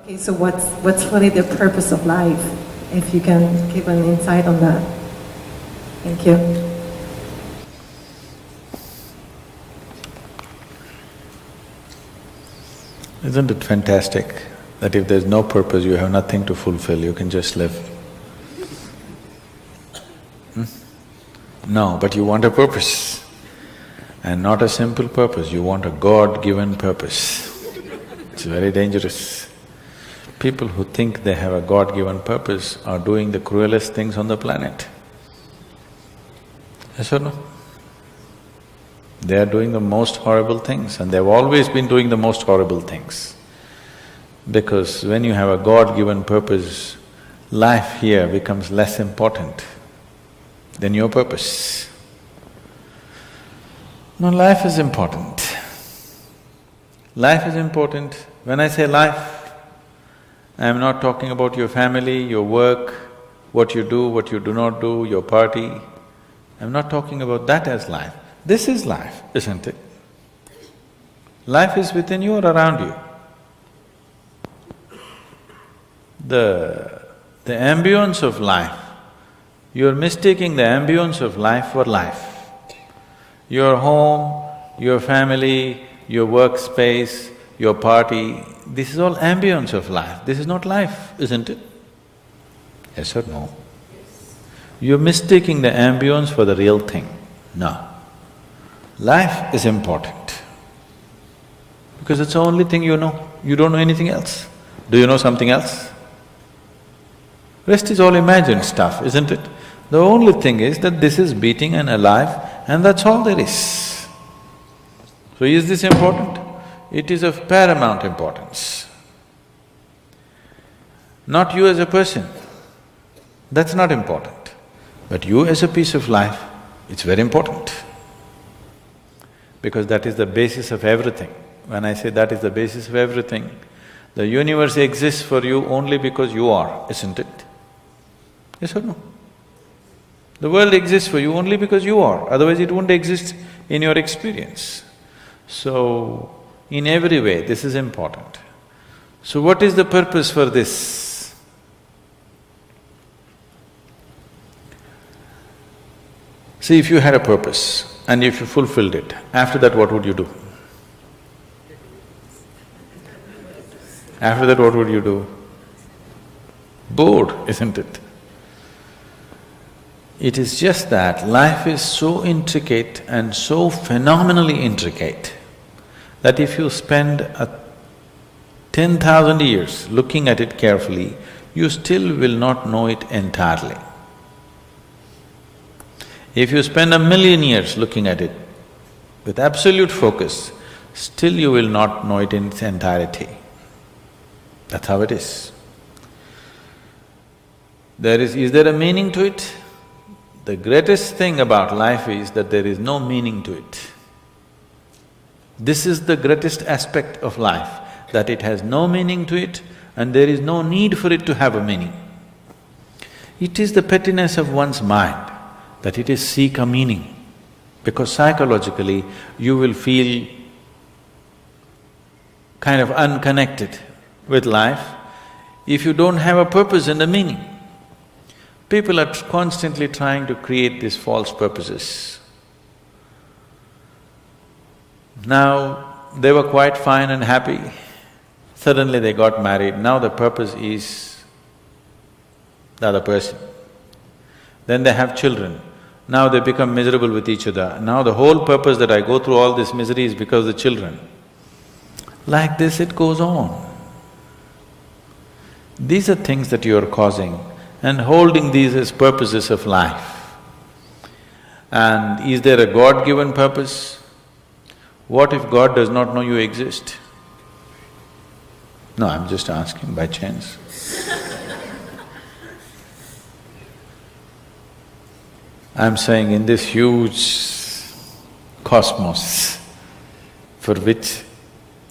Okay, so what's really the purpose of life? If you can give an insight on that. Thank you. Isn't it fantastic that if there's no purpose, you have nothing to fulfill, you can just live? No, but you want a purpose. And not a simple purpose, you want a God-given purpose. It's very dangerous. People who think they have a God-given purpose are doing the cruelest things on the planet. Yes or no? They are doing the most horrible things, and they've always been doing the most horrible things. Because when you have a God-given purpose, life here becomes less important than your purpose. No, life is important. Life is important. When I say life, I am not talking about your family, your work, what you do not do, your party. I'm not talking about that as life. This is life, isn't it? Life is within you or around you. The ambience of life, you're mistaking the ambience of life for life. Your home, your family, your workspace, your party, this is all ambience of life. This is not life, isn't it? Yes or no? You're mistaking the ambience for the real thing. No. Life is important because it's the only thing you know. You don't know anything else. Do you know something else? Rest is all imagined stuff, isn't it? The only thing is that this is beating and alive, and that's all there is. So is this important? It is of paramount importance. Not you as a person, that's not important. But you as a piece of life, it's very important. Because that is the basis of everything. When I say that is the basis of everything, the universe exists for you only because you are, isn't it? Yes or no? The world exists for you only because you are, otherwise it wouldn't exist in your experience. So, in every way, this is important. So what is the purpose for this? See, if you had a purpose and if you fulfilled it, after that what would you do? After that what would you do? Bored, isn't it? It is just that life is so intricate and so phenomenally intricate that if you spend 10,000 years looking at it carefully, you still will not know it entirely. If you spend 1,000,000 years looking at it with absolute focus, still you will not know it in its entirety. That's how it is. Is there a meaning to it? The greatest thing about life is that there is no meaning to it. This is the greatest aspect of life, that it has no meaning to it and there is no need for it to have a meaning. It is the pettiness of one's mind that it is seek a meaning, because psychologically you will feel kind of unconnected with life if you don't have a purpose and a meaning. People are constantly trying to create these false purposes. Now, they were quite fine and happy, suddenly they got married, now the purpose is the other person. Then they have children, now they become miserable with each other, now the whole purpose that I go through all this misery is because of the children. Like this it goes on. These are things that you are causing and holding these as purposes of life. And is there a God-given purpose? What if God does not know you exist? No, I'm just asking by chance. I'm saying in this huge cosmos for which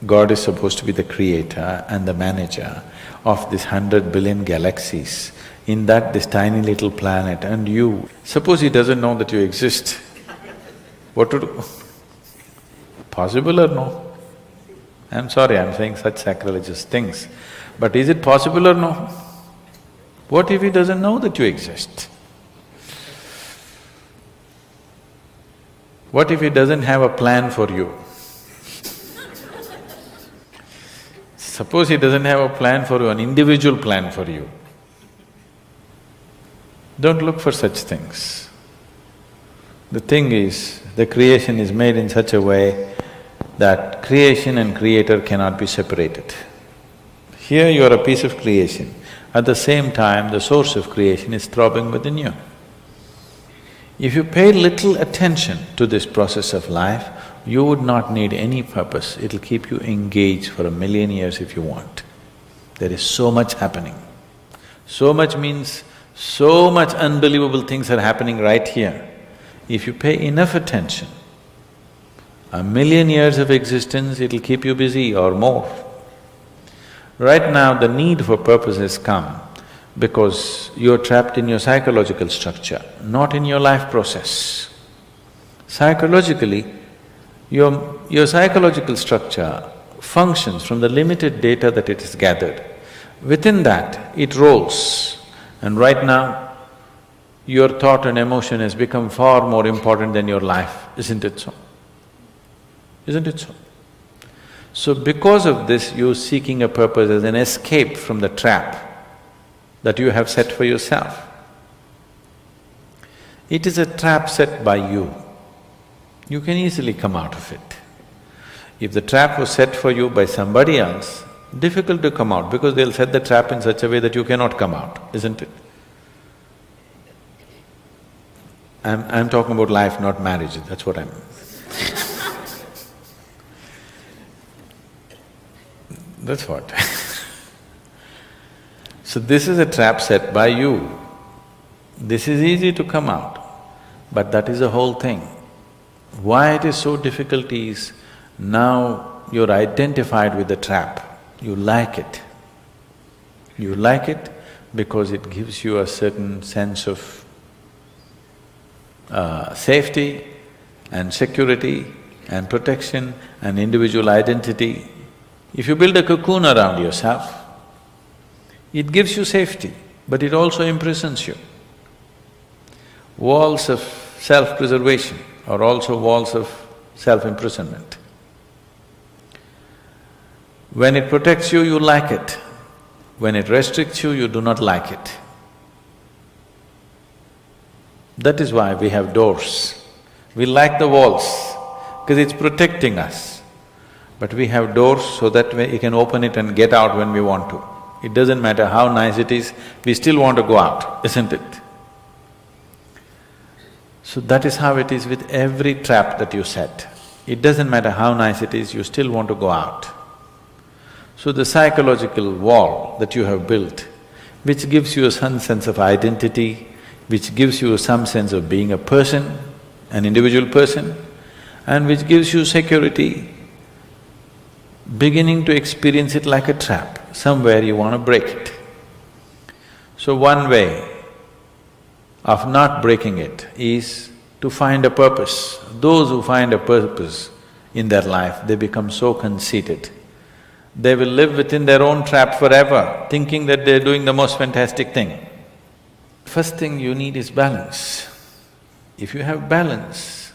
God is supposed to be the creator and the manager of this 100 billion galaxies, in that this tiny little planet and you, suppose he doesn't know that you exist, what to do? Possible or no? I'm sorry, I'm saying such sacrilegious things. But is it possible or no? What if he doesn't know that you exist? What if he doesn't have a plan for you? Suppose he doesn't have a plan for you, an individual plan for you. Don't look for such things. The thing is, the creation is made in such a way that creation and creator cannot be separated. Here you are a piece of creation, at the same time the source of creation is throbbing within you. If you pay little attention to this process of life, you would not need any purpose, it'll keep you engaged for 1,000,000 years if you want. There is so much happening. So much means so much unbelievable things are happening right here. If you pay enough attention, 1,000,000 years of existence, it'll keep you busy or more. Right now, the need for purpose has come because you're trapped in your psychological structure, not in your life process. Psychologically, your psychological structure functions from the limited data that it has gathered. Within that, it rolls. And right now, your thought and emotion has become far more important than your life, isn't it so? Isn't it so? So because of this, you're seeking a purpose as an escape from the trap that you have set for yourself. It is a trap set by you. You can easily come out of it. If the trap was set for you by somebody else, difficult to come out because they'll set the trap in such a way that you cannot come out, isn't it? I'm talking about life, not marriage, that's what I'm… That's what. So this is a trap set by you. This is easy to come out, but that is the whole thing. Why it is so difficult is, now you're identified with the trap, you like it. You like it because it gives you a certain sense of safety and security and protection and individual identity. If you build a cocoon around yourself, it gives you safety, but it also imprisons you. Walls of self-preservation are also walls of self-imprisonment. When it protects you, you like it. When it restricts you, you do not like it. That is why we have doors. We like the walls, because it's protecting us. But we have doors so that we can open it and get out when we want to. It doesn't matter how nice it is, we still want to go out, isn't it? So that is how it is with every trap that you set. It doesn't matter how nice it is, you still want to go out. So the psychological wall that you have built, which gives you some sense of identity, which gives you some sense of being a person, an individual person, and which gives you security, beginning to experience it like a trap, somewhere you want to break it. So one way of not breaking it is to find a purpose. Those who find a purpose in their life, they become so conceited. They will live within their own trap forever, thinking that they're doing the most fantastic thing. First thing you need is balance. If you have balance,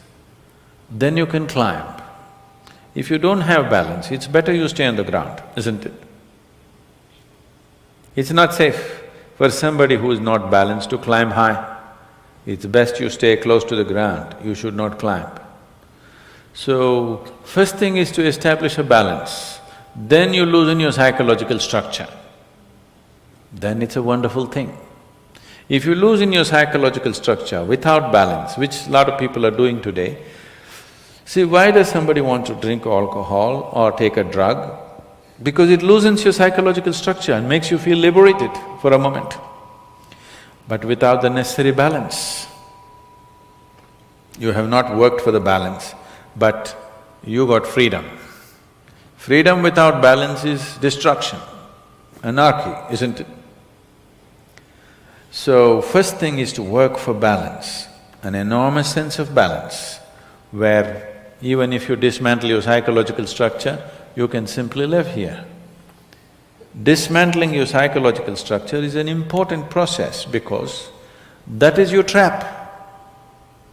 then you can climb. If you don't have balance, it's better you stay on the ground, isn't it? It's not safe for somebody who is not balanced to climb high. It's best you stay close to the ground, you should not climb. So, first thing is to establish a balance, then you loosen your psychological structure. Then it's a wonderful thing. If you loosen your psychological structure without balance, which a lot of people are doing today, see, why does somebody want to drink alcohol or take a drug? Because it loosens your psychological structure and makes you feel liberated for a moment. But without the necessary balance, you have not worked for the balance, but you got freedom. Freedom without balance is destruction, anarchy, isn't it? So, first thing is to work for balance, an enormous sense of balance, where even if you dismantle your psychological structure, you can simply live here. dismantling your psychological structure is an important process because that is your trap.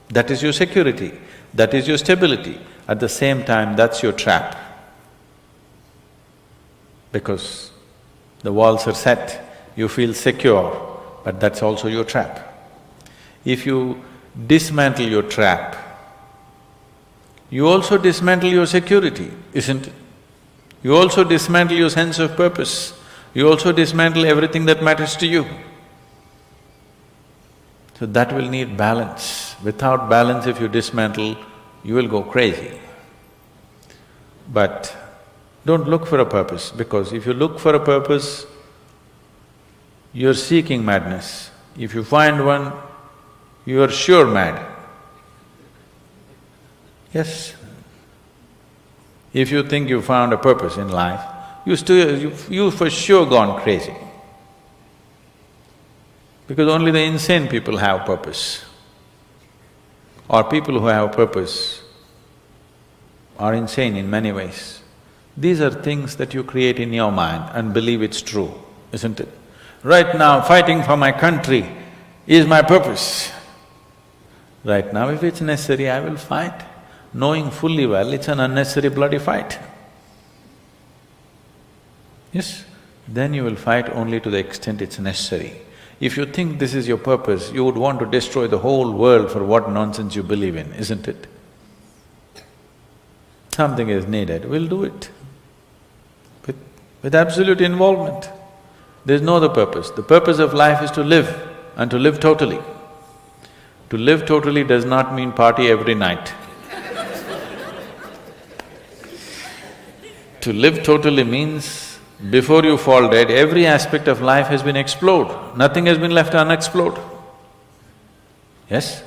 That is your security, that is your stability. At the same time, that's your trap. Because the walls are set, you feel secure, but that's also your trap. If you dismantle your trap, you also dismantle your security, isn't it? You also dismantle your sense of purpose, you also dismantle everything that matters to you. So that will need balance. Without balance, if you dismantle, you will go crazy. But don't look for a purpose, because if you look for a purpose, you're seeking madness. If you find one, you are sure mad. Yes. If you think you found a purpose in life, you for sure gone crazy. Because only the insane people have purpose. Or people who have purpose are insane in many ways. These are things that you create in your mind and believe it's true, isn't it? Right now, fighting for my country is my purpose. Right now, if it's necessary, I will fight, knowing fully well it's an unnecessary bloody fight. Yes? Then you will fight only to the extent it's necessary. If you think this is your purpose, you would want to destroy the whole world for what nonsense you believe in, isn't it? Something is needed, we'll do it. With absolute involvement. There's no other purpose. The purpose of life is to live, and to live totally. To live totally does not mean party every night. To live totally means before you fall dead, every aspect of life has been explored, nothing has been left unexplored. Yes?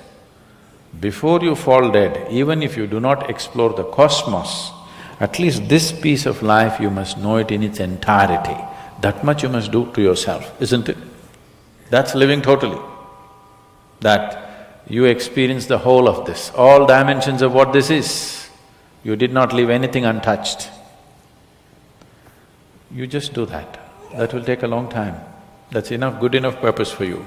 Before you fall dead, even if you do not explore the cosmos, at least this piece of life you must know it in its entirety. That much you must do to yourself, isn't it? That's living totally. That you experience the whole of this, all dimensions of what this is. You did not leave anything untouched. You just do that. That will take a long time. That's enough, good enough purpose for you.